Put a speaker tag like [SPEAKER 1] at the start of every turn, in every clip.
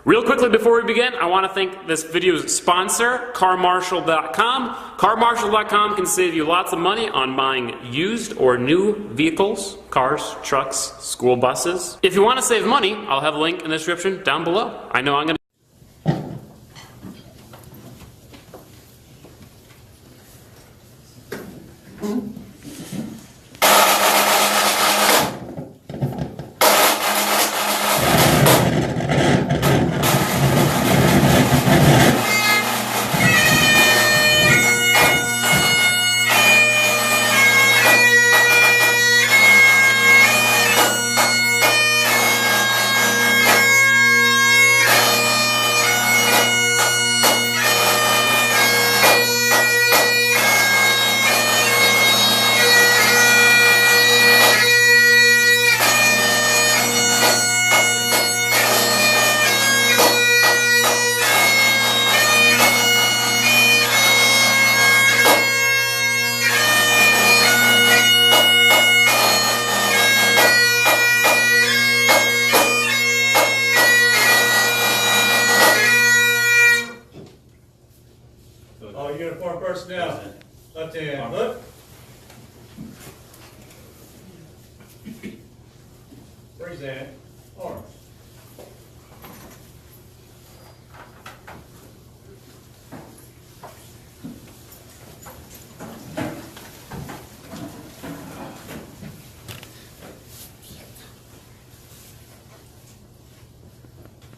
[SPEAKER 1] Real quickly before we begin, I want to thank this video's sponsor, CarMarshal.com. CarMarshal.com can save you lots of money on buying used or new vehicles, cars, trucks, school buses. If you want to save money, I'll have a link in the description down below. I know I'm going to...
[SPEAKER 2] Uniform personnel. Left hand, look. Raise hand. Arms.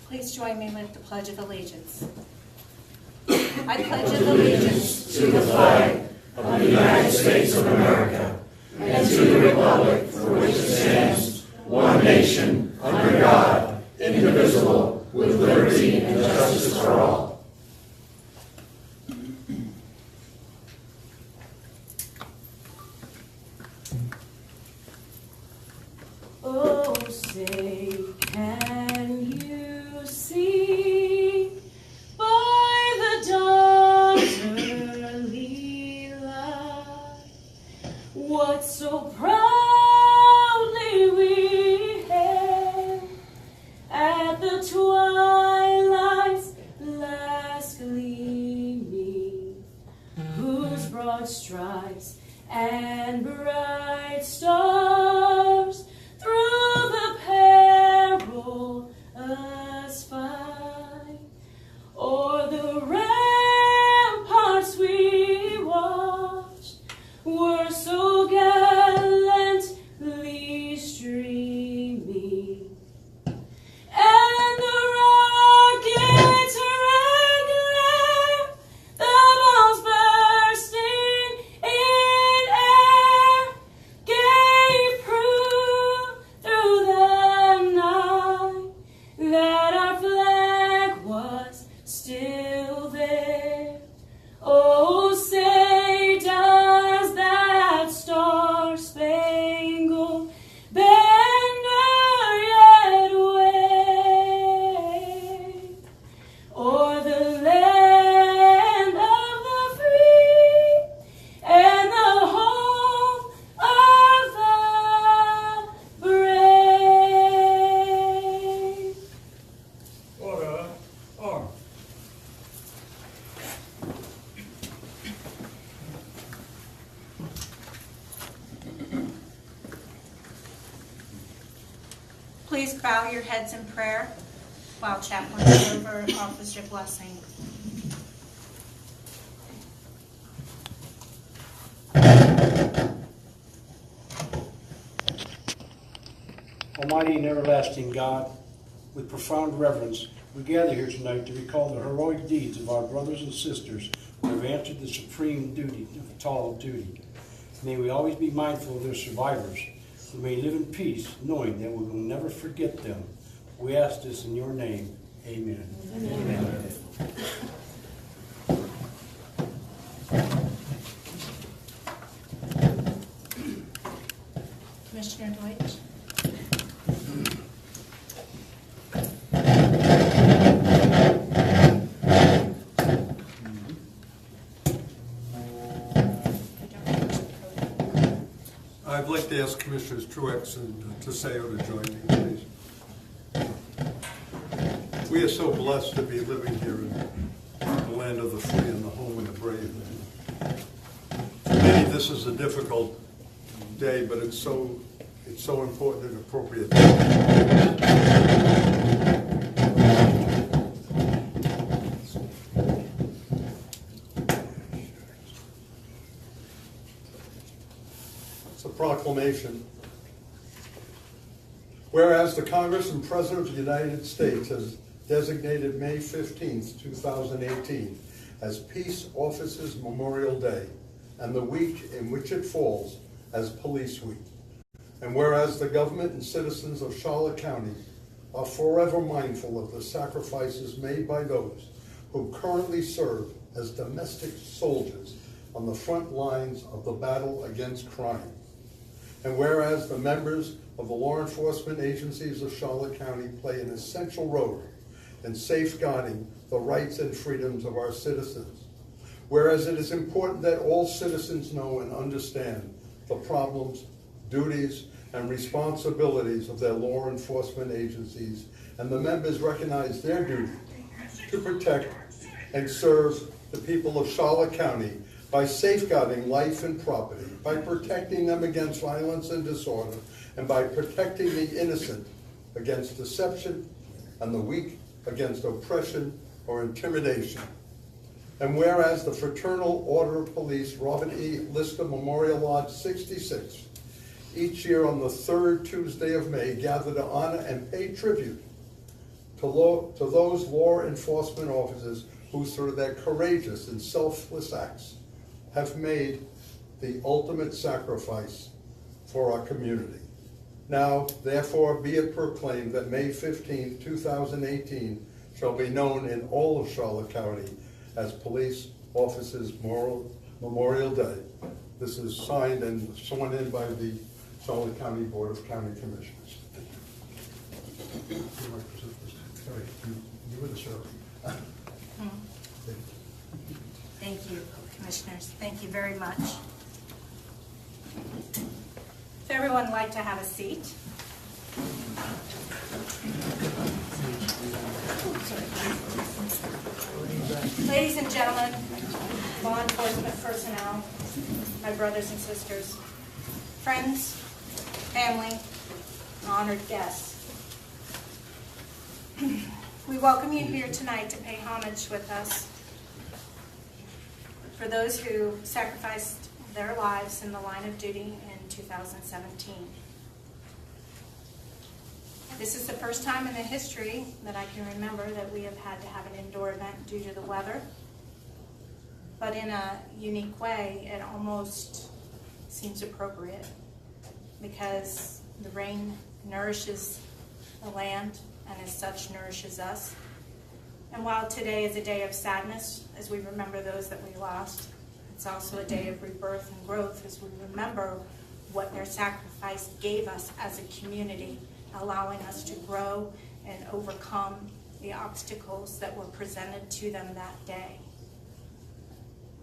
[SPEAKER 3] Please join me with the Pledge of Allegiance. I pledge allegiance
[SPEAKER 4] to the flag of the United States of America and to the republic for which it stands, one nation, under God, indivisible, with liberty and justice for all.
[SPEAKER 3] Oh, say, can you see by the dawn's early light what so proudly we hailed at the twilight's last gleaming, whose broad stripes and bright stars through the perilous fight, o'er the ramparts we watched, were so gallantly streaming, and the rockets regular, the bombs bursting in air, gave proof through the night that our flag was still there. Oh, say does that star-spangled banner yet wave o'er the land of the free and the home of the brave?
[SPEAKER 2] Order. Arms.
[SPEAKER 3] Please bow your heads in prayer while chaplain deliver offers your blessing.
[SPEAKER 5] Almighty and everlasting God, with profound reverence, we gather here tonight to recall the heroic deeds of our brothers and sisters who have answered the supreme duty, the call of duty. May we always be mindful of their survivors, who may live in peace, knowing that we will never forget them. We ask this in your name. Amen. Amen.
[SPEAKER 3] Commissioner Deutsch.
[SPEAKER 6] I'd like to ask Commissioners Truex and Kasey to join me, please. We are so blessed to be living here in the land of the free and the home of the brave. For many, this is a difficult day, but it's so important and appropriate. It's a proclamation. Whereas the Congress and President of the United States has designated May 15th, 2018 as Peace Officers Memorial Day and the week in which it falls as Police Week. And whereas the government and citizens of Charlotte County are forever mindful of the sacrifices made by those who currently serve as domestic soldiers on the front lines of the battle against crime. And whereas the members of the law enforcement agencies of Charlotte County play an essential role in safeguarding the rights and freedoms of our citizens. Whereas it is important that all citizens know and understand the problems, duties, and responsibilities of their law enforcement agencies, and the members recognize their duty to protect and serve the people of Charlotte County by safeguarding life and property, by protecting them against violence and disorder, and by protecting the innocent against deception and the weak against oppression or intimidation. And whereas the Fraternal Order of Police Robert E. Lister Memorial Lodge 66 each year on the third Tuesday of May gather to honor and pay tribute to those law enforcement officers who through their courageous and selfless acts have made the ultimate sacrifice for our community. Now, therefore, be it proclaimed that May 15, 2018 shall be known in all of Charlotte County as Police Officers Memorial Day. This is signed and sworn in by the Charlotte County Board of County Commissioners. You were the sheriff.
[SPEAKER 3] Thank you, Commissioners. Thank you very much. If everyone would like to have a seat. Ladies and gentlemen, law enforcement personnel, my brothers and sisters, friends, family, and honored guests. We welcome you here tonight to pay homage with us for those who sacrificed their lives in the line of duty in 2017. This is the first time in the history that I can remember that we have had to have an indoor event due to the weather. But in a unique way, it almost seems appropriate because the rain nourishes the land and as such nourishes us. And while today is a day of sadness as we remember those that we lost, it's also a day of rebirth and growth as we remember what their sacrifice gave us as a community, allowing us to grow and overcome the obstacles that were presented to them that day.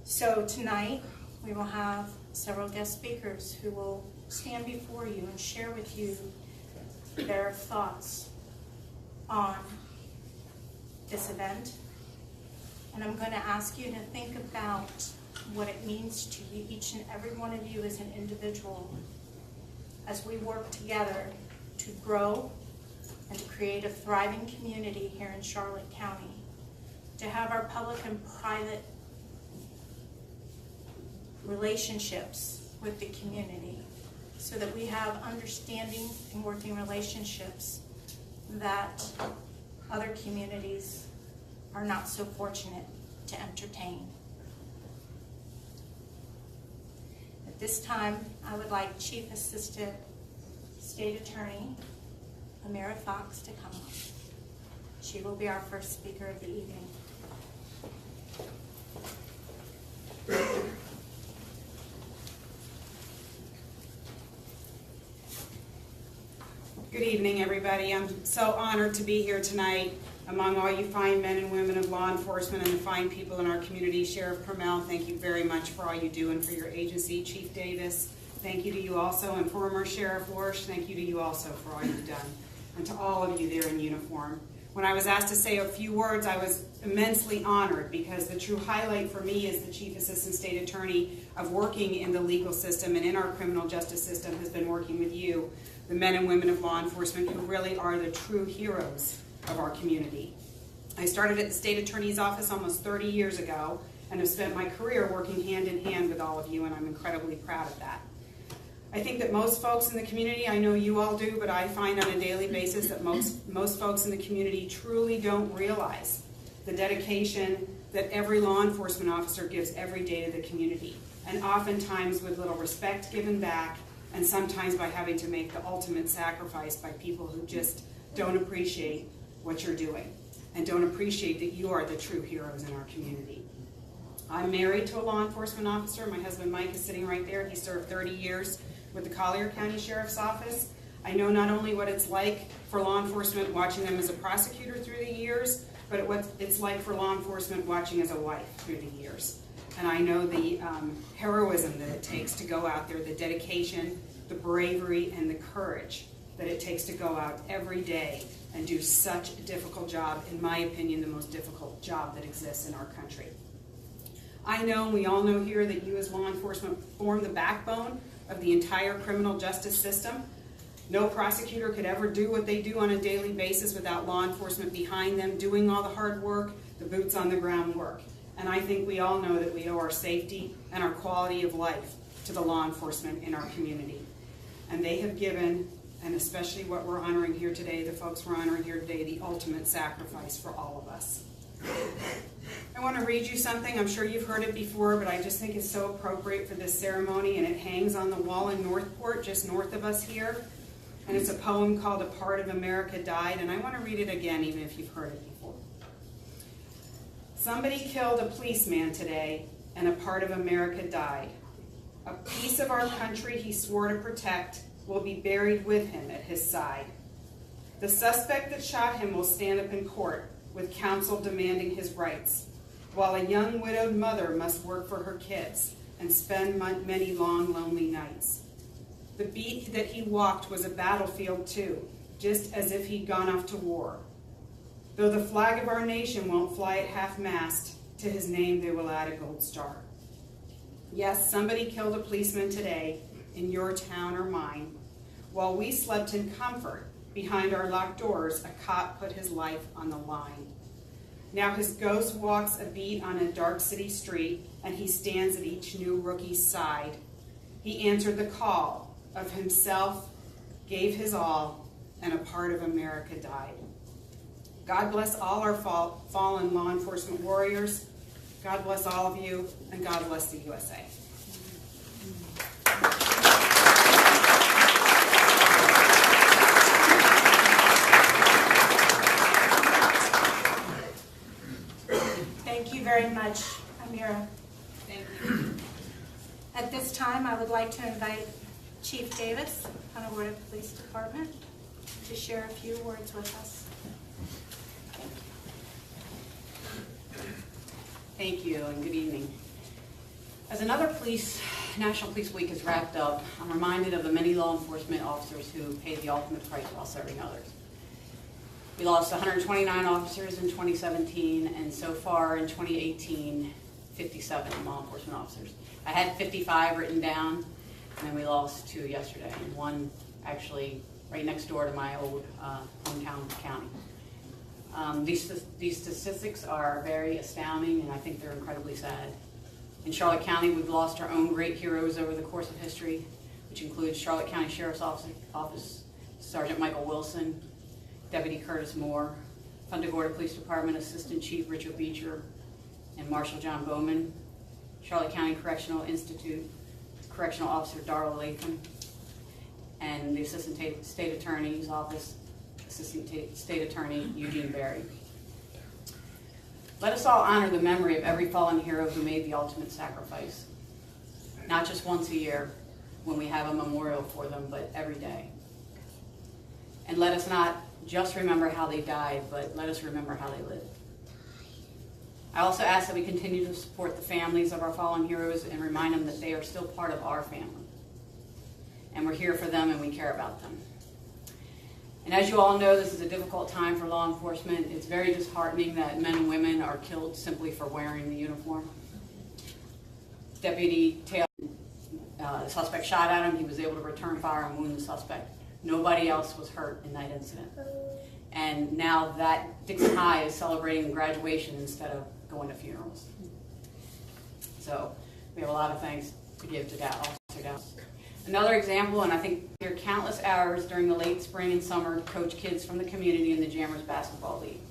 [SPEAKER 3] So tonight, we will have several guest speakers who will stand before you and share with you their thoughts on this event. And I'm going to ask you to think about what it means to you, each and every one of you as an individual, as we work together to grow and to create a thriving community here in Charlotte County, to have our public and private relationships with the community so that we have understanding and working relationships that other communities are not so fortunate to entertain. At this time, I would like Chief Assistant State Attorney Amira Fox to come up. She will be our first speaker of the evening.
[SPEAKER 7] Good evening, everybody. I'm so honored to be here tonight among all you fine men and women of law enforcement and the fine people in our community. Sheriff PRUMMELL, thank you very much for all you do and for your agency. Chief Davis, thank you to you also. And former Sheriff Warsh, thank you to you also for all you've done. And to all of you there in uniform, When I was asked to say a few words, I was immensely honored because the true highlight for me as the Chief Assistant State Attorney of working in the legal system and in our criminal justice system has been working with you, the men and women of law enforcement who really are the true heroes of our community. I started at the State Attorney's Office almost 30 years ago and have spent my career working hand in hand with all of you, and I'm incredibly proud of that. I think that most folks in the community, I know you all do, but I find on a daily basis that most folks in the community truly don't realize the dedication that every law enforcement officer gives every day to the community, and oftentimes with little respect given back, and sometimes by having to make the ultimate sacrifice by people who just don't appreciate what you're doing and don't appreciate that you are the true heroes in our community. I'm married to a law enforcement officer. My husband Mike is sitting right there. He served 30 years with the Collier County Sheriff's Office. I know not only what it's like for law enforcement watching them as a prosecutor through the years, but what it's like for law enforcement watching as a wife through the years. And I know the heroism that it takes to go out there, the dedication, the bravery, and the courage that it takes to go out every day and do such a difficult job, in my opinion, the most difficult job that exists in our country. I know, and we all know here, that you as law enforcement form the backbone of the entire criminal justice system. No prosecutor could ever do what they do on a daily basis without law enforcement behind them, doing all the hard work, the boots on the ground work. And I think we all know that we owe our safety and our quality of life to the law enforcement in our community. And they have given, and especially what we're honoring here today, the folks we're honoring here today, the ultimate sacrifice for all of us. I want to read you something. I'm sure you've heard it before, but I just think it's so appropriate for this ceremony, and it hangs on the wall in Northport, just north of us here. And it's a poem called "A Part of America Died," and I want to read it again, even if you've heard it before. Somebody killed a policeman today, and a part of America died. A piece of our country he swore to protect will be buried with him at his side. The suspect that shot him will stand up in court with counsel demanding his rights, while a young widowed mother must work for her kids and spend many long, lonely nights. The beat that he walked was a battlefield too, just as if he'd gone off to war. Though the flag of our nation won't fly at half-mast, to his name they will add a gold star. Yes, somebody killed a policeman today in your town or mine. While we slept in comfort behind our locked doors, a cop put his life on the line. Now his ghost walks a beat on a dark city street, and he stands at each new rookie's side. He answered the call of himself, gave his all, and a part of America died. God bless all our fallen law enforcement warriors. God bless all of you, and God bless the USA.
[SPEAKER 3] Thank you very much, Amira.
[SPEAKER 7] Thank you.
[SPEAKER 3] At this time, I would like to invite Chief Davis, Punta Gorda Police Department, to share a few words with us.
[SPEAKER 8] Thank you, and good evening. As another National Police Week is wrapped up, I'm reminded of the many law enforcement officers who paid the ultimate price while serving others. We lost 129 officers in 2017, and so far in 2018, 57 law enforcement officers. I had 55 written down, and then we lost 2 yesterday, and 1 actually right next door to my old hometown county. These statistics are very astounding, and I think they're incredibly sad. In Charlotte County, we've lost our own great heroes over the course of history, which includes Charlotte County Sheriff's Office Sergeant Michael Wilson, Deputy Curtis Moore, Punta Gorda Police Department Assistant Chief Richard Beecher, and Marshal John Bowman, Charlotte County Correctional Institute Correctional Officer Darla Latham, and the Assistant State Attorney's Office Assistant State Attorney Eugene Berry. Let us all honor the memory of every fallen hero who made the ultimate sacrifice, not just once a year when we have a memorial for them, but every day. And let us not just remember how they died, but let us remember how they lived. I also ask that we continue to support the families of our fallen heroes and remind them that they are still part of our family. And we're here for them and we care about them. And as you all know, this is a difficult time for law enforcement. It's very disheartening that men and women are killed simply for wearing the uniform. Deputy Taylor, the suspect shot at him. He was able to return fire and wound the suspect. Nobody else was hurt in that incident. And now that Dixon High is celebrating graduation instead of going to funerals. So we have a lot of thanks to give to that officer. Another example, and I think there are countless hours during the late spring and summer to coach kids from the community in the Jammers Basketball League.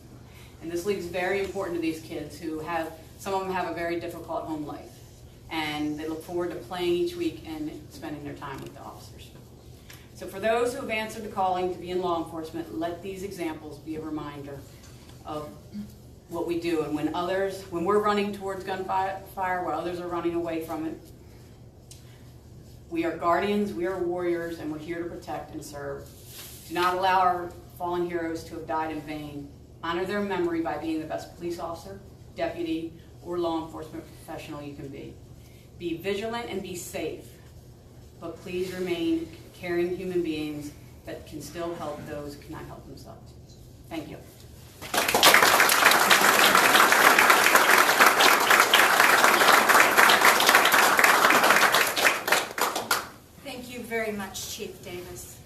[SPEAKER 8] And this league is very important to these kids who have, some of them have a very difficult home life. And they look forward to playing each week and spending their time with the officers. So for those who have answered the calling to be in law enforcement, let these examples be a reminder of what we do. And when we're running towards gunfire while others are running away from it, we are guardians, we are warriors, and we're here to protect and serve. Do not allow our fallen heroes to have died in vain. Honor their memory by being the best police officer, deputy, or law enforcement professional you can be. Be vigilant and be safe, but please remain caring human beings that can still help those who cannot help themselves. Thank you.
[SPEAKER 3] Thank you very much, Chief Davis.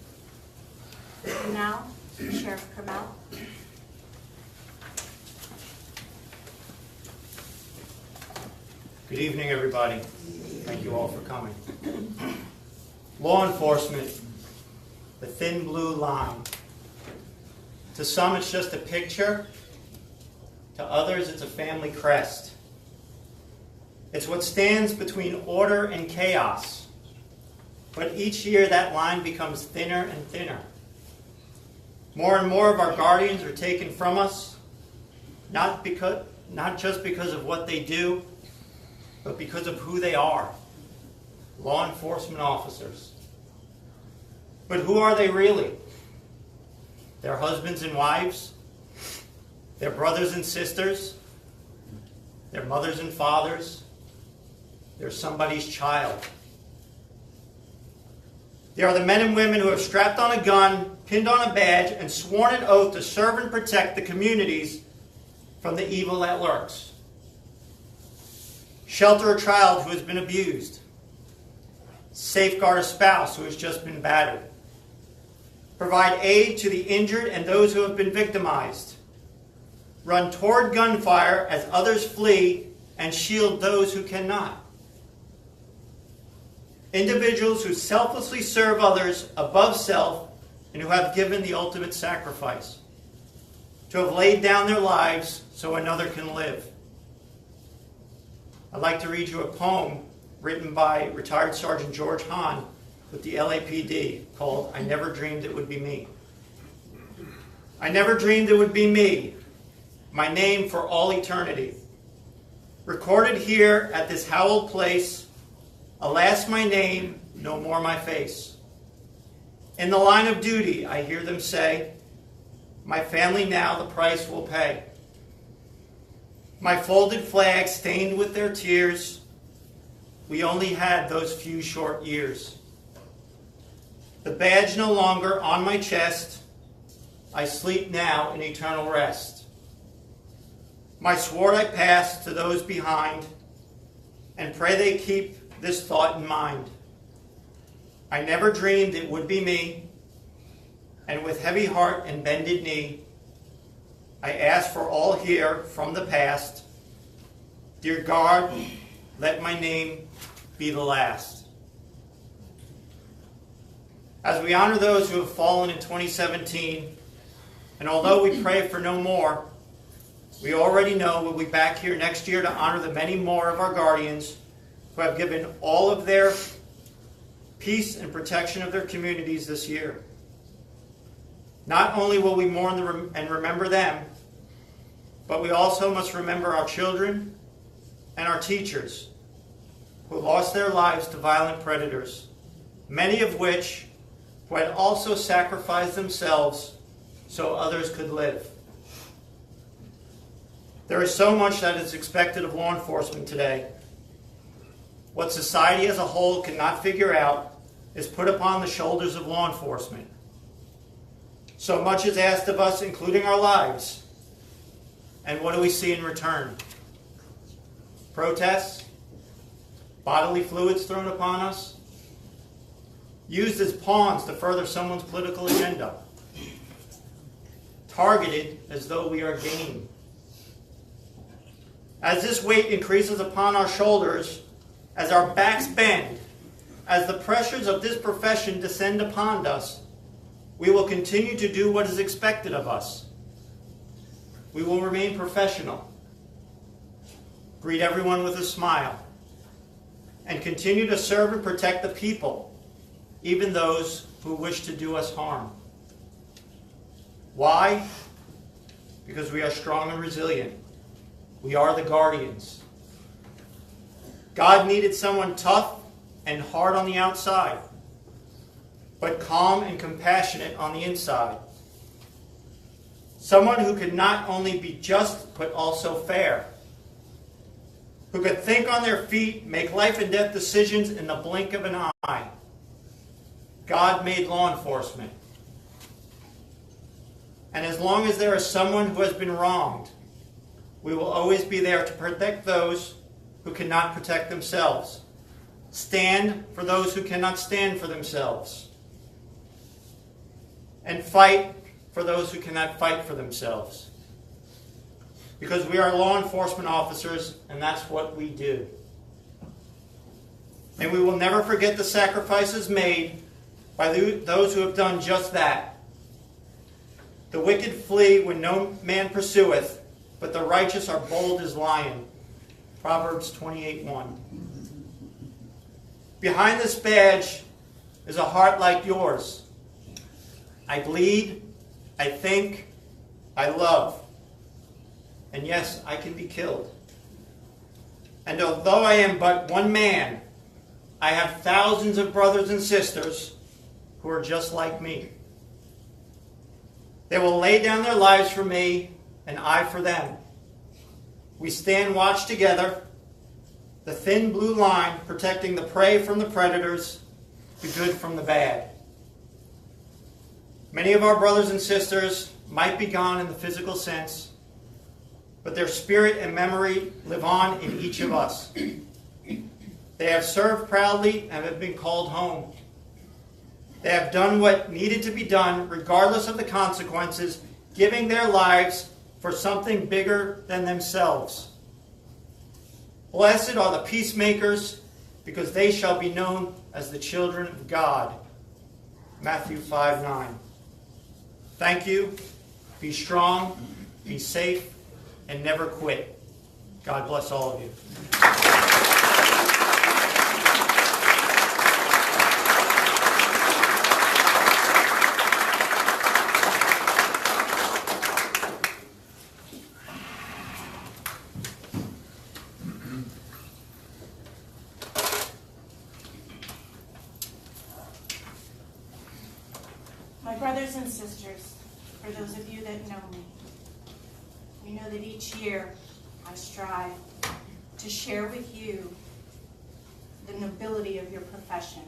[SPEAKER 3] And now, Sheriff Prummell.
[SPEAKER 9] Good evening, everybody. Thank you all for coming. Law enforcement, the thin blue line. To some, it's just a picture. To others, it's a family crest. It's what stands between order and chaos. But each year, that line becomes thinner and thinner. More and more of our guardians are taken from us, not just because of what they do, but because of who they are, law enforcement officers. But who are they really? Their husbands and wives, their brothers and sisters, their mothers and fathers, they're somebody's child. They are the men and women who have strapped on a gun, pinned on a badge, and sworn an oath to serve and protect the communities from the evil that lurks. Shelter a child who has been abused. Safeguard a spouse who has just been battered. Provide aid to the injured and those who have been victimized. Run toward gunfire as others flee and shield those who cannot. Individuals who selflessly serve others above self and who have given the ultimate sacrifice. To have laid down their lives so another can live. I'd like to read you a poem written by retired Sergeant George Hahn with the LAPD called I Never Dreamed It Would Be Me. I never dreamed it would be me, my name for all eternity. Recorded here at this hallowed place, alas my name, no more my face. In the line of duty, I hear them say, my family now the price will pay. My folded flag stained with their tears, we only had those few short years. The badge no longer on my chest, I sleep now in eternal rest. My sword I pass to those behind, and pray they keep this thought in mind. I never dreamed it would be me, and with heavy heart and bended knee, I ask for all here from the past. Dear God, let my name be the last. As we honor those who have fallen in 2017, and although we pray for no more, we already know we'll be back here next year to honor the many more of our guardians who have given all of their peace and protection of their communities this year. Not only will we mourn and remember them, but we also must remember our children and our teachers who lost their lives to violent predators, many of which who had also sacrificed themselves so others could live. There is so much that is expected of law enforcement today. What society as a whole cannot figure out is put upon the shoulders of law enforcement. So much is asked of us, including our lives. And what do we see in return? Protests, bodily fluids thrown upon us, used as pawns to further someone's political agenda, targeted as though we are game. As this weight increases upon our shoulders, as our backs bend, as the pressures of this profession descend upon us, we will continue to do what is expected of us. We will remain professional, greet everyone with a smile, and continue to serve and protect the people, even those who wish to do us harm. Why? Because we are strong and resilient. We are the guardians. God needed someone tough and hard on the outside, but calm and compassionate on the inside. Someone who could not only be just, but also fair. Who could think on their feet, make life and death decisions in the blink of an eye. God made law enforcement. And as long as there is someone who has been wronged, we will always be there to protect those who cannot protect themselves. Stand for those who cannot stand for themselves. And fight for those who cannot fight for themselves. Because we are law enforcement officers, and that's what we do. And we will never forget the sacrifices made by those who have done just that. The wicked flee when no man pursueth, but the righteous are bold as lion. Proverbs 28:1. Behind this badge is a heart like yours. I bleed, I think, I love. And yes, I can be killed. And although I am but one man, I have thousands of brothers and sisters who are just like me. They will lay down their lives for me, and I for them. We stand watch together, the thin blue line protecting the prey from the predators, the good from the bad. Many of our brothers and sisters might be gone in the physical sense, but their spirit and memory live on in each of us. They have served proudly and have been called home. They have done what needed to be done, regardless of the consequences, giving their lives for something bigger than themselves. Blessed are the peacemakers, because they shall be known as the children of God. Matthew 5:9. Thank you. Be strong, be safe, and never quit. God bless all of you.
[SPEAKER 3] My brothers and sisters, for those of you that know me, you know that each year I strive to share with you the nobility of your profession.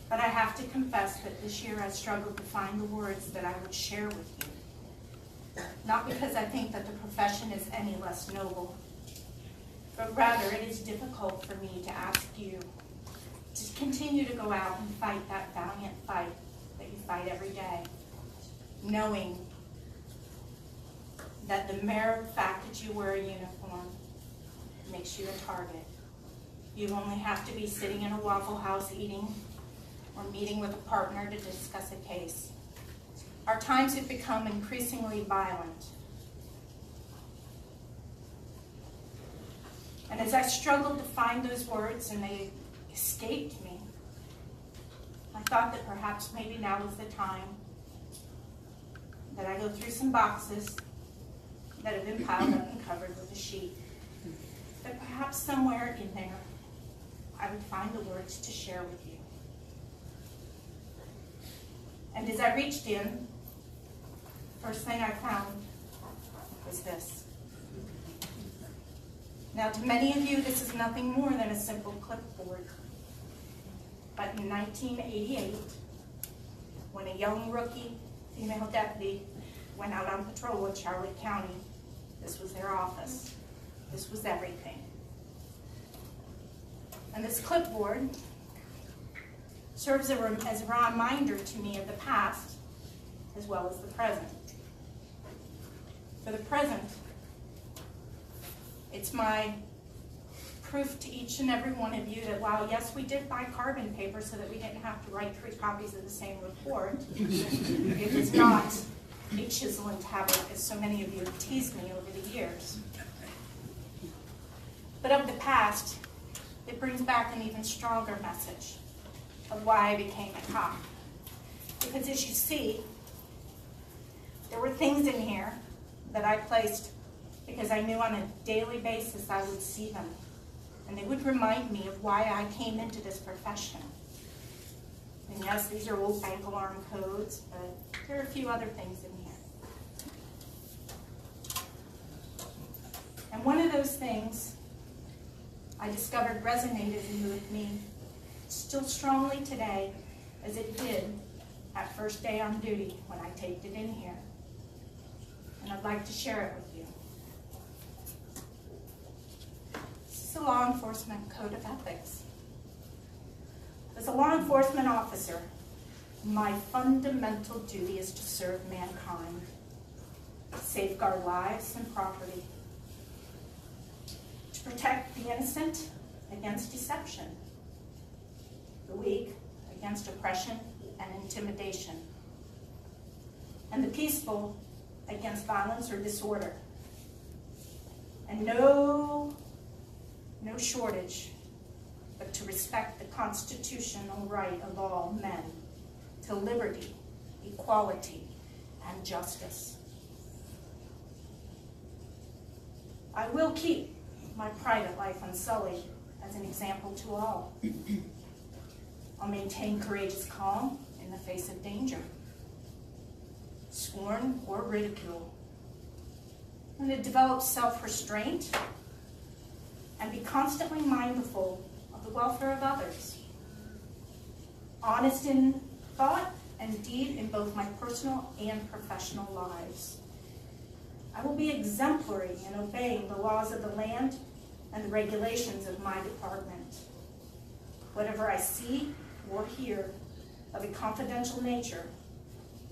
[SPEAKER 3] But I have to confess that this year I struggled to find the words that I would share with you. Not because I think that the profession is any less noble, but rather it is difficult for me to ask you to continue to go out and fight that valiant fight that you fight every day, knowing that the mere fact that you wear a uniform makes you a target. You only have to be sitting in a Waffle House eating or meeting with a partner to discuss a case. Our times have become increasingly violent. And as I struggled to find those words and they escaped me, I thought that perhaps maybe now was the time that I go through some boxes that have been piled up and covered with a sheet. That perhaps somewhere in there I would find the words to share with you. And as I reached in, the first thing I found was this. Now, to many of you, this is nothing more than a simple clipboard. But in 1988, when a young rookie female deputy went out on patrol with Charlotte County. This was their office. This was everything. And this clipboard serves as a reminder to me of the past as well as the present. For the present, it's my proof to each and every one of you that while, yes, we did buy carbon paper so that we didn't have to write 3 copies of the same report, it was not a chisel and tablet, as so many of you have teased me over the years. But of the past, it brings back an even stronger message of why I became a cop. Because as you see, there were things in here that I placed because I knew on a daily basis I would see them. And they would remind me of why I came into this profession. And yes, these are old bank alarm codes, but there are a few other things in here. And one of those things I discovered resonated with me still strongly today as it did at first day on duty when I taped it in here. And I'd like to share it with you. This is a law enforcement code of ethics. As a law enforcement officer, my fundamental duty is to serve mankind, safeguard lives and property, to protect the innocent against deception, the weak against oppression and intimidation, and the peaceful against violence or disorder. And no shortage, but to respect the constitutional right of all men to liberty, equality, and justice. I will keep my private life unsullied as an example to all. I'll maintain courageous calm in the face of danger, scorn or ridicule. I'm going to develop self-restraint and be constantly mindful of the welfare of others. Honest in thought and deed in both my personal and professional lives. I will be exemplary in obeying the laws of the land and the regulations of my department. Whatever I see or hear of a confidential nature,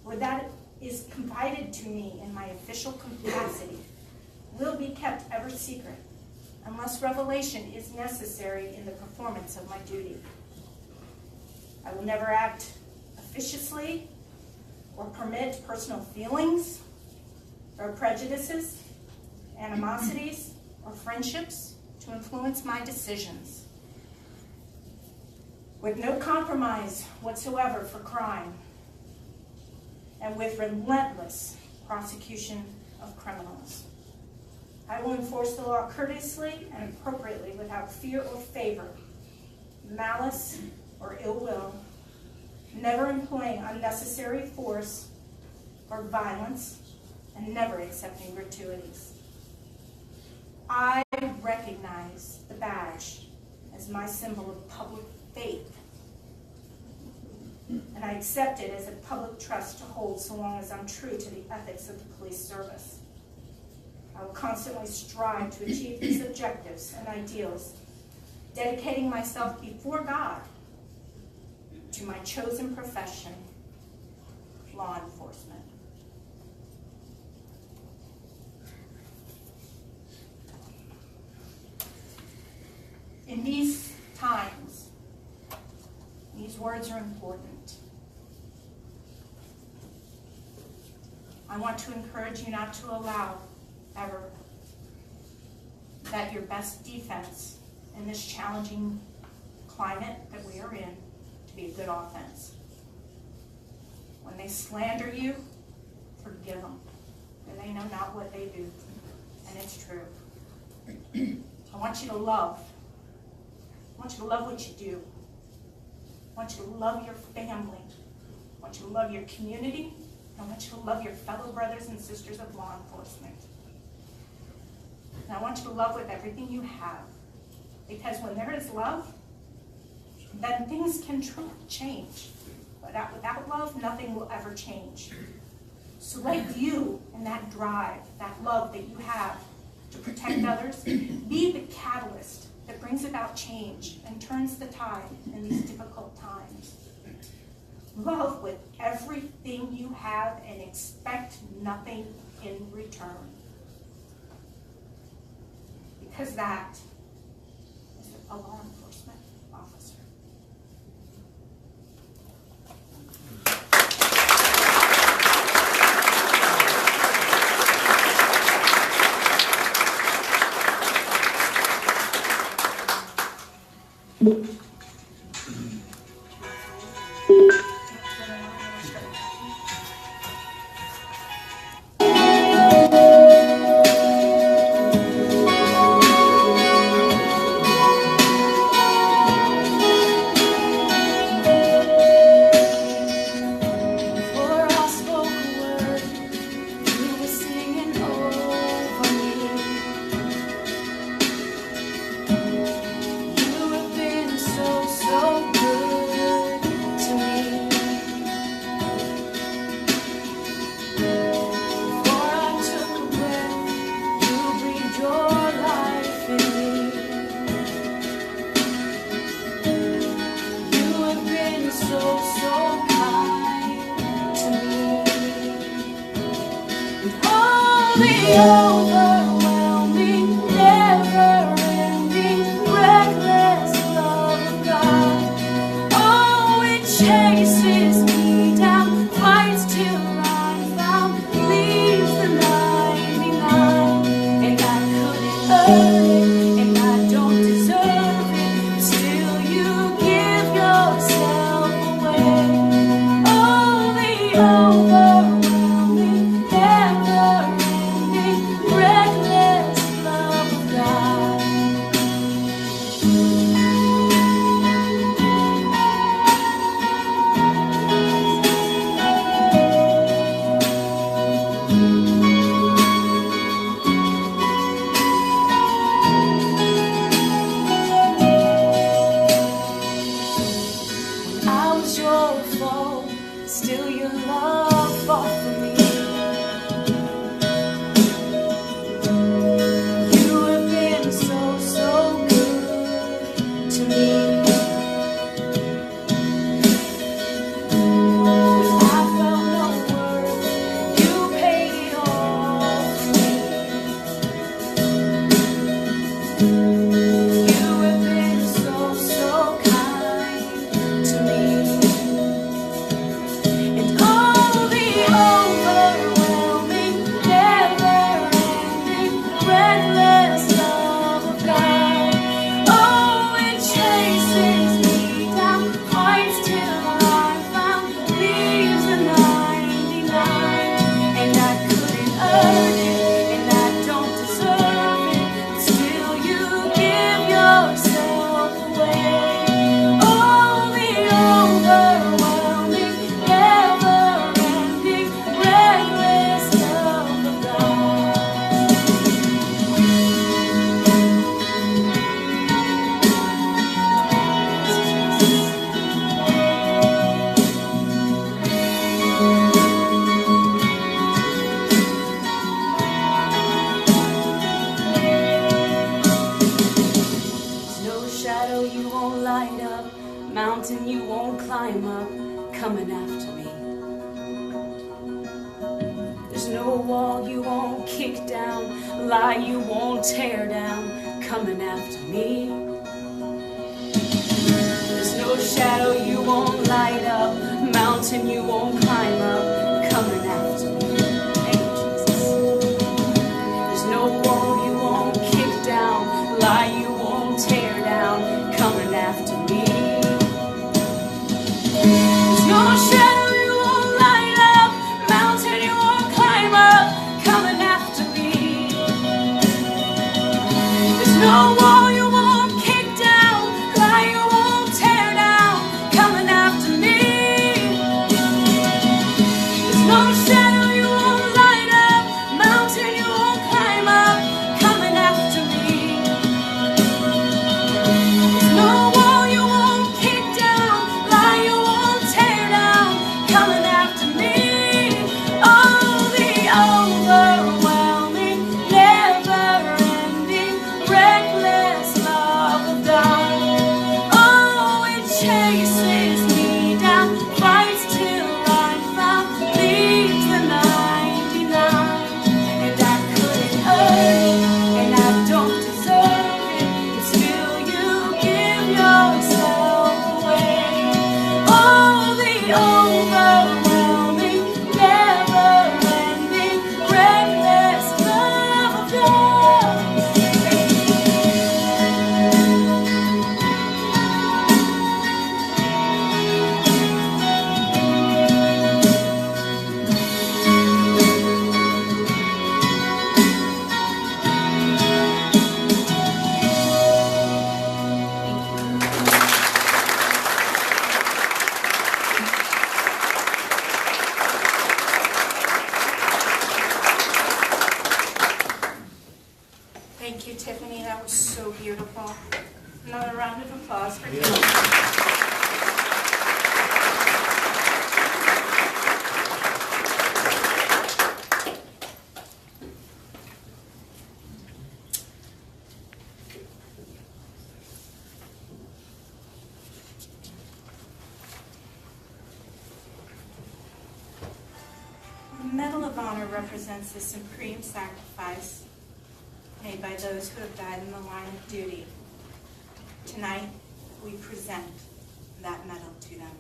[SPEAKER 3] or that is confided to me in my official capacity, will be kept ever secret, unless revelation is necessary in the performance of my duty. I will never act officiously or permit personal feelings or prejudices, animosities, or friendships to influence my decisions. With no compromise whatsoever for crime, and with relentless prosecution of criminals. I will enforce the law courteously and appropriately without fear or favor, malice or ill will, never employing unnecessary force or violence, and never accepting gratuities. I recognize the badge as my symbol of public faith, and I accept it as a public trust to hold so long as I'm true to the ethics of the police service. I will constantly strive to achieve these objectives and ideals, dedicating myself before God to my chosen profession, law enforcement. In these times, these words are important. I want to encourage you not to allow, ever, that your best defense in this challenging climate that we are in to be a good offense. When they slander you, forgive them, for they know not what they do, and it's true. I want you to love. I want you to love what you do. I want you to love your family. I want you to love your community. I want you to love your fellow brothers and sisters of law enforcement. And I want you to love with everything you have. Because when there is love, then things can truly change. Without love, nothing will ever change. So let you and that drive, that love that you have to protect others, be the catalyst that brings about change and turns the tide in these difficult times. Love with everything you have and expect nothing in return. Because that is a law enforcement officer.
[SPEAKER 10] No wall you won't kick down, lie you won't tear down.
[SPEAKER 3] Thank you, Tiffany. That was so beautiful. Another round of applause for you. The Medal of Honor represents the supreme sacrifice made by those who have died in the line of duty. Tonight, we present that medal to them.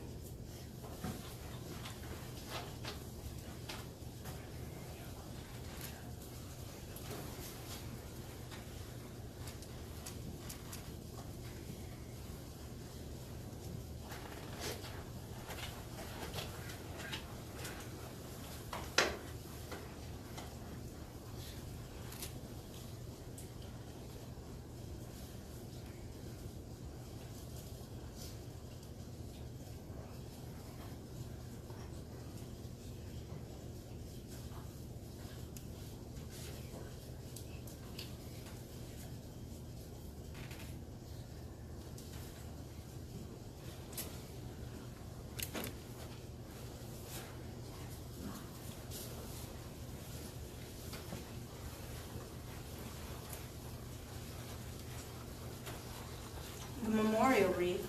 [SPEAKER 3] The memorial wreath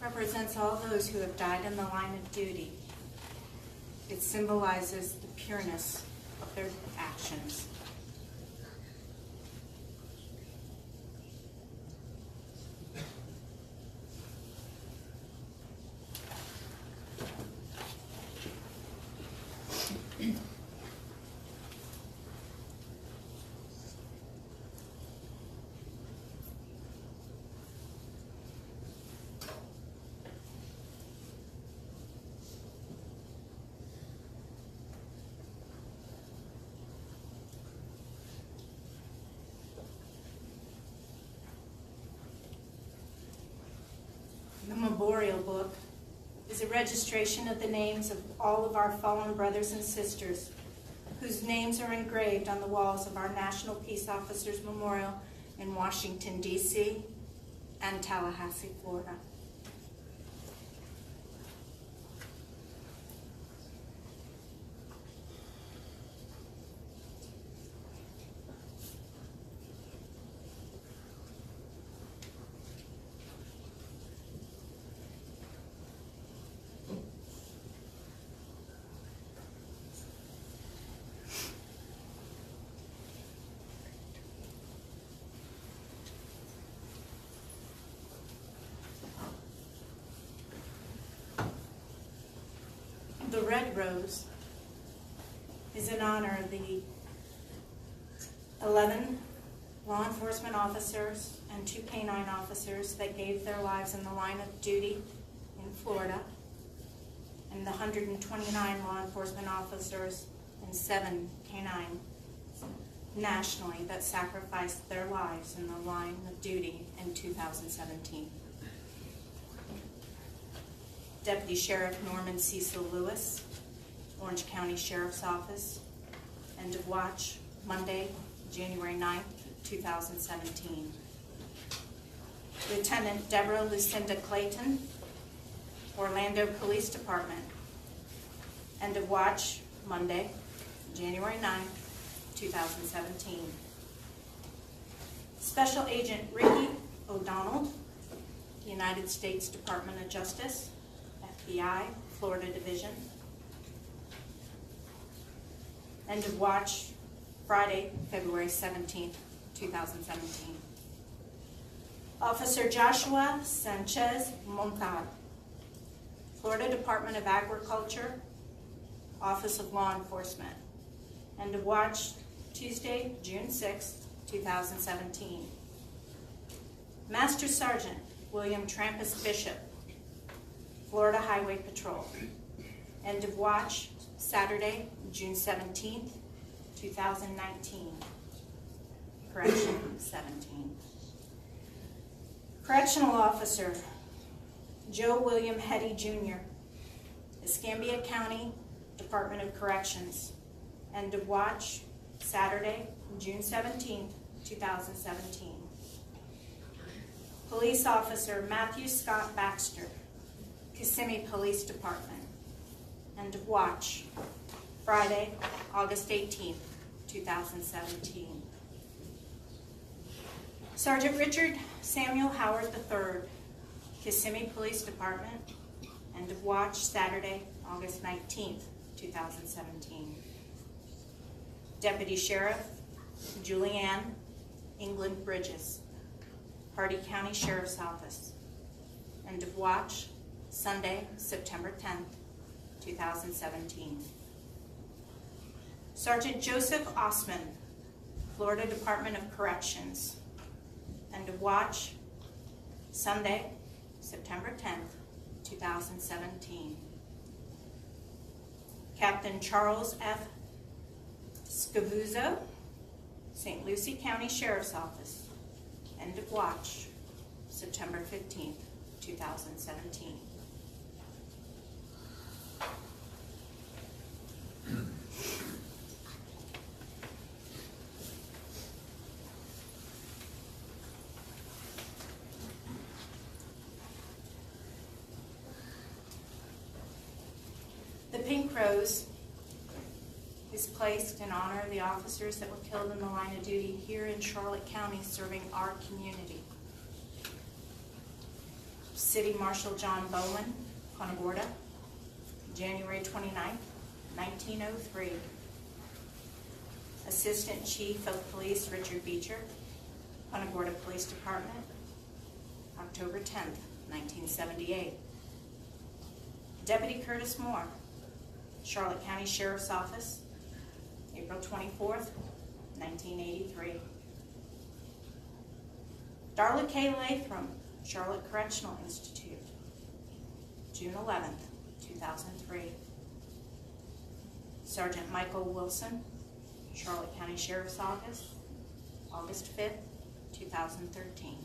[SPEAKER 3] represents all those who have died in the line of duty. It symbolizes the pureness of their actions. The memorial book is a registration of the names of all of our fallen brothers and sisters whose names are engraved on the walls of our National Peace Officers Memorial in Washington, D.C. and Tallahassee, Florida. The red rose is in honor of the 11 law enforcement officers and 2 canine officers that gave their lives in the line of duty in Florida, and the 129 law enforcement officers and 7 canines nationally that sacrificed their lives in the line of duty in 2017. Deputy Sheriff Norman Cecil Lewis, Orange County Sheriff's Office, end of watch, Monday, January 9th, 2017. Lieutenant Deborah Lucinda Clayton, Orlando Police Department, end of watch, Monday, January 9th, 2017. Special Agent Ricky O'Donnell, United States Department of Justice, FBI, Florida Division. End of watch, Friday, February 17th, 2017. Officer Joshua Sanchez Montad, Florida Department of Agriculture, Office of Law Enforcement. End of watch, Tuesday, June 6th, 2017. Master Sergeant William Trampus Bishop, Florida Highway Patrol. End of watch, Saturday, June 17th, 2019. Correction, 17. Correctional Officer Joe William Hetty Jr., Escambia County Department of Corrections. End of watch, Saturday, June 17th, 2017. Police Officer Matthew Scott Baxter, Kissimmee Police Department. End of watch, Friday, August 18th, 2017. Sergeant Richard Samuel Howard III, Kissimmee Police Department. End of watch, Saturday, August 19th, 2017. Deputy Sheriff Julianne England Bridges, Hardy County Sheriff's Office. End of watch, Sunday, September 10th, 2017. Sergeant Joseph Osman, Florida Department of Corrections. End of watch, Sunday, September 10th, 2017. Captain Charles F. Scavuzzo, St. Lucie County Sheriff's Office. End of watch, September 15th, 2017. The Pink Rose is placed in honor of the officers that were killed in the line of duty here in Charlotte County serving our community. City Marshal John Bowman, Punta Gorda, January 29, 1903. Assistant Chief of Police Richard Beecher, Punta Gorda Police Department, October 10, 1978. Deputy Curtis Moore, Charlotte County Sheriff's Office, April 24th, 1983. Darla K. Latham, Charlotte Correctional Institute, June 11th, 2003. Sergeant Michael Wilson, Charlotte County Sheriff's Office, August 5th, 2013.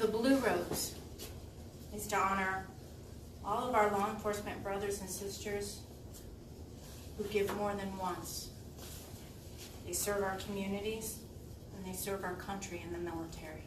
[SPEAKER 3] The Blue Rose is to honor all of our law enforcement brothers and sisters who give more than once. They serve our communities and they serve our country in the military.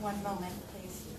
[SPEAKER 3] One moment, please.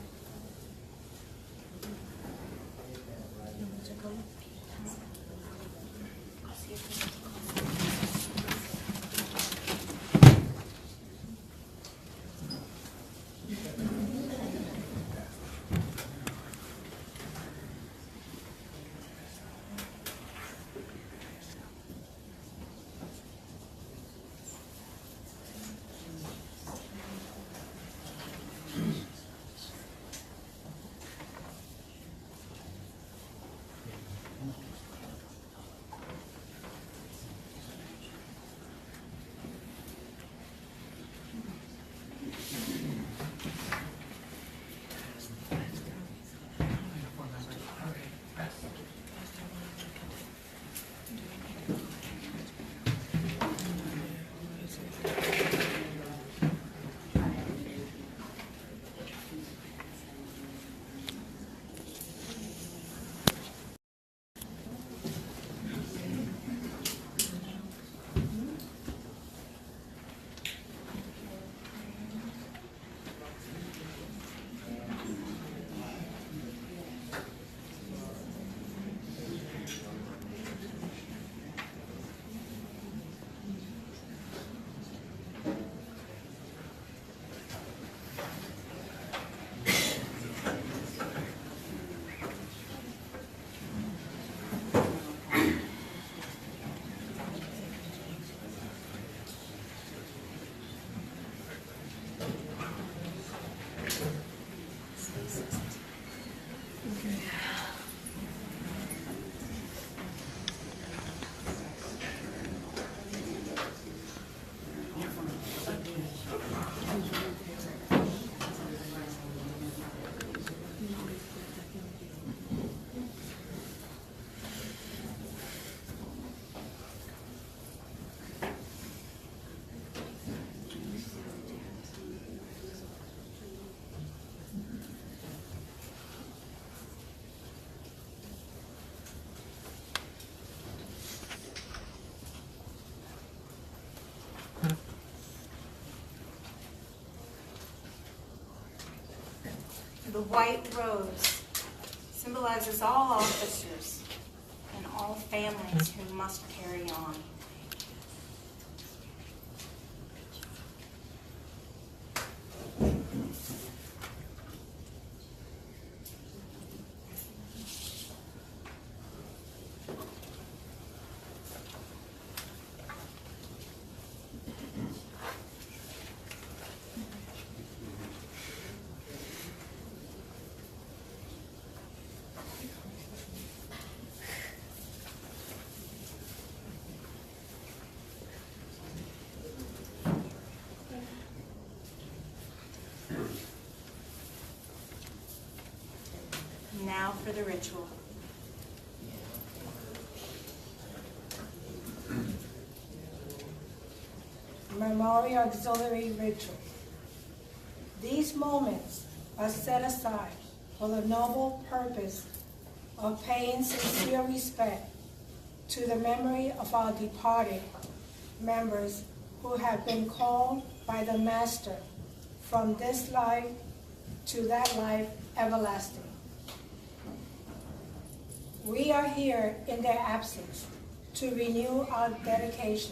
[SPEAKER 3] The white rose symbolizes all officers and all families who must carry on. Now for the ritual.
[SPEAKER 10] Memorial Auxiliary Ritual. These moments are set aside for the noble purpose of paying sincere respect to the memory of our departed members who have been called by the Master from this life to that life everlasting. We are here in their absence to renew our dedications.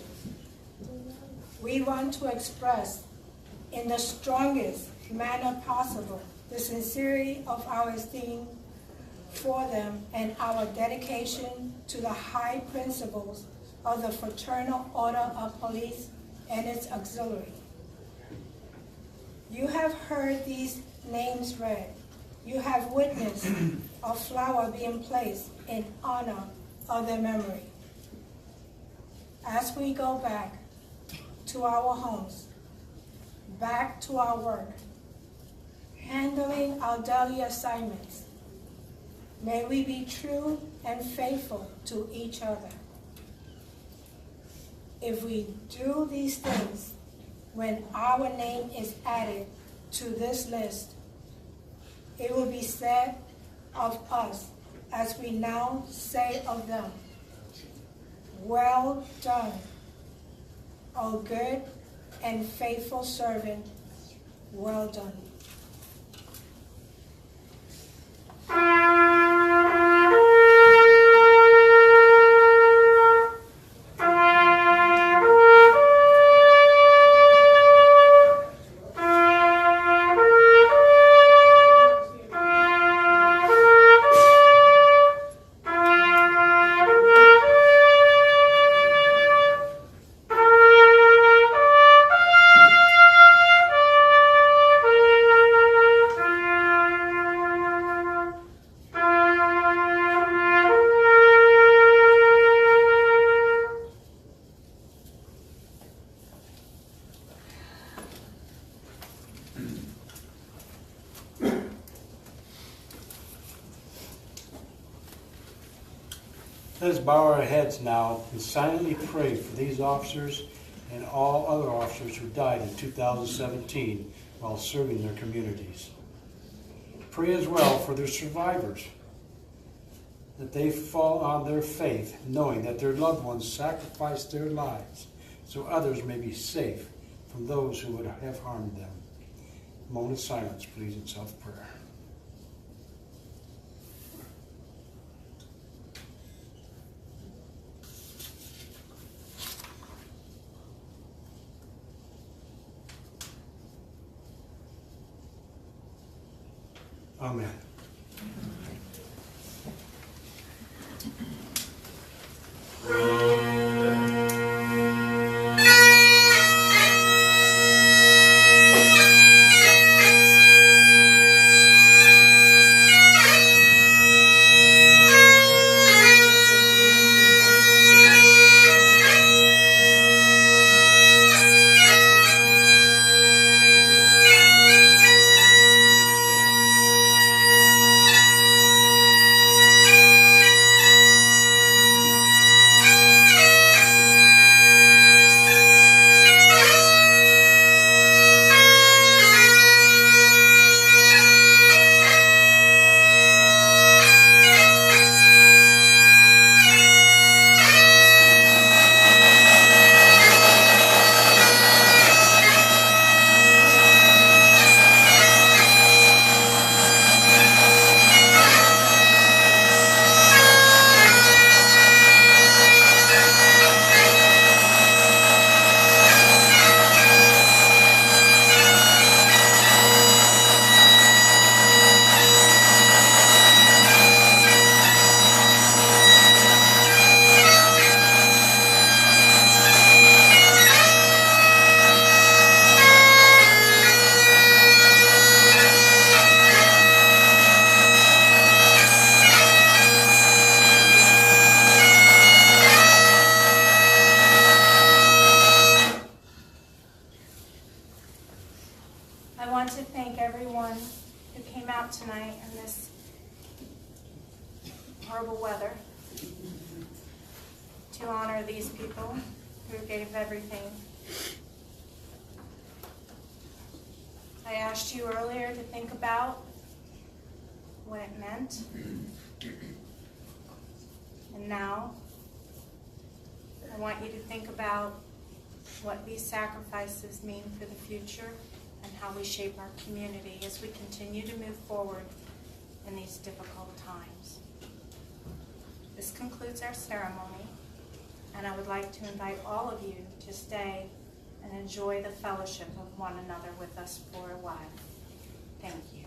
[SPEAKER 10] We want to express in the strongest manner possible the sincerity of our esteem for them and our dedication to the high principles of the Fraternal Order of Police and its auxiliary. You have heard these names read. You have witnessed a flower being placed in honor of their memory. As we go back to our homes, back to our work, handling our daily assignments, may we be true and faithful to each other. If we do these things, when our name is added to this list, it will be said of us, as we now say of them, well done, O good and faithful servant, well done.
[SPEAKER 5] Let us bow our heads now and silently pray for these officers and all other officers who died in 2017 while serving their communities. Pray as well for their survivors, that they fall on their faith, knowing that their loved ones sacrificed their lives so others may be safe from those who would have harmed them. A moment of silence, please, in self-prayer. Amen.
[SPEAKER 3] horrible weather to honor these people who gave everything. I asked you earlier to think about what it meant. And now, I want you to think about what these sacrifices mean for the future and how we shape our community as we continue to move forward in these difficult times. This concludes our ceremony, and I would like to invite all of you to stay and enjoy the fellowship of one another with us for a while. Thank you.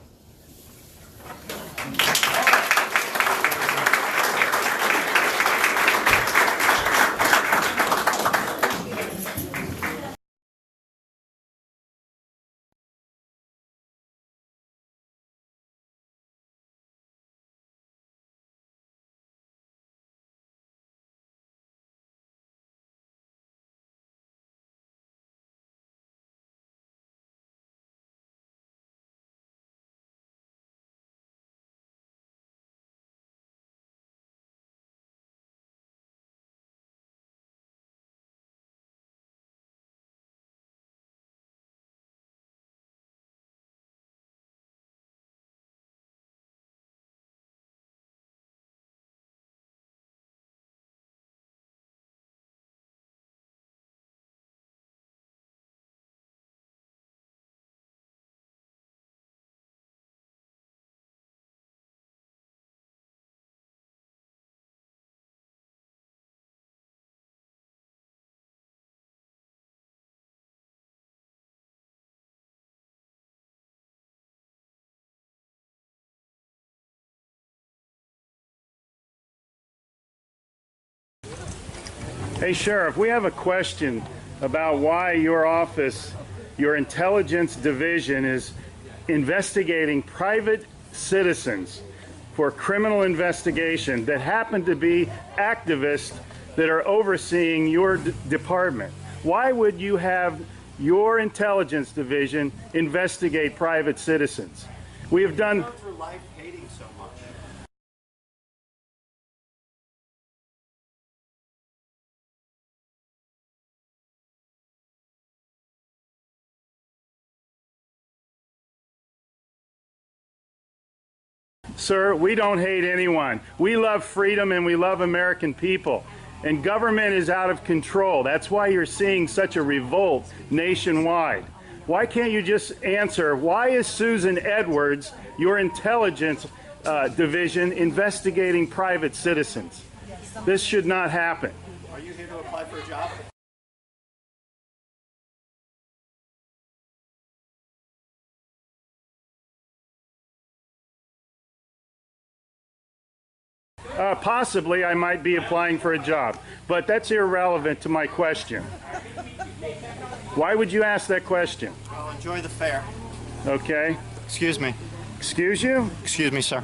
[SPEAKER 11] Hey, Sheriff, we have a question about why your office, your intelligence division, is investigating private citizens for criminal investigation that happen to be activists that are overseeing your department. Why would you have your intelligence division investigate private citizens? We have done...
[SPEAKER 9] For life hating so much.
[SPEAKER 11] Sir, we don't hate anyone. We love freedom and we love American people. And government is out of control. That's why you're seeing such a revolt nationwide. Why can't you just answer, why is Susan Edwards, your intelligence division, investigating private citizens? This should not happen.
[SPEAKER 9] Are you here to apply for a job?
[SPEAKER 11] Possibly I might be applying for a job, but that's irrelevant to my question. Why would you ask that question?
[SPEAKER 9] Well, enjoy the fair.
[SPEAKER 11] Okay.
[SPEAKER 9] Excuse me.
[SPEAKER 11] Excuse you?
[SPEAKER 9] Excuse me, sir.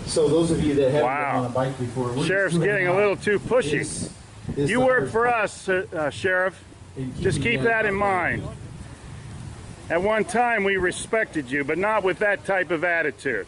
[SPEAKER 12] So those of you that haven't
[SPEAKER 11] Wow.
[SPEAKER 12] been on a bike before, we're
[SPEAKER 11] Sheriff's
[SPEAKER 12] just
[SPEAKER 11] getting a little too pushy. You work for us, Sheriff. Just keep that in mind. At one time we respected you, but not with that type of attitude.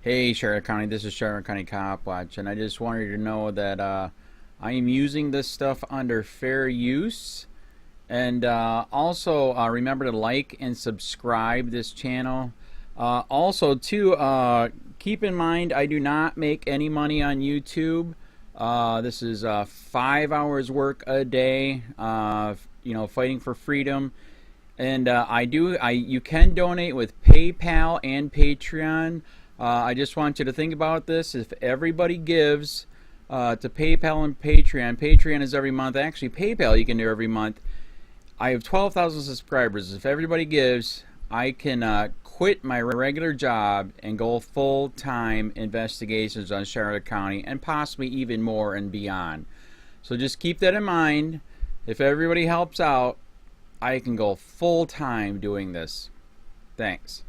[SPEAKER 13] Hey Charlotte County, this is Charlotte County Copwatch, and I just wanted you to know that I am using this stuff under fair use. And also remember to like and subscribe this channel. Also too, keep in mind I do not make any money on YouTube. This is 5 hours work a day, you know, fighting for freedom. And you can donate with PayPal and Patreon. I just want you to think about this. If everybody gives to PayPal and Patreon, Patreon is every month. Actually, PayPal you can do every month. I have 12,000 subscribers. If everybody gives, I can quit my regular job and go full-time investigations on Charlotte County and possibly even more and beyond. So just keep that in mind. If everybody helps out, I can go full-time doing this. Thanks.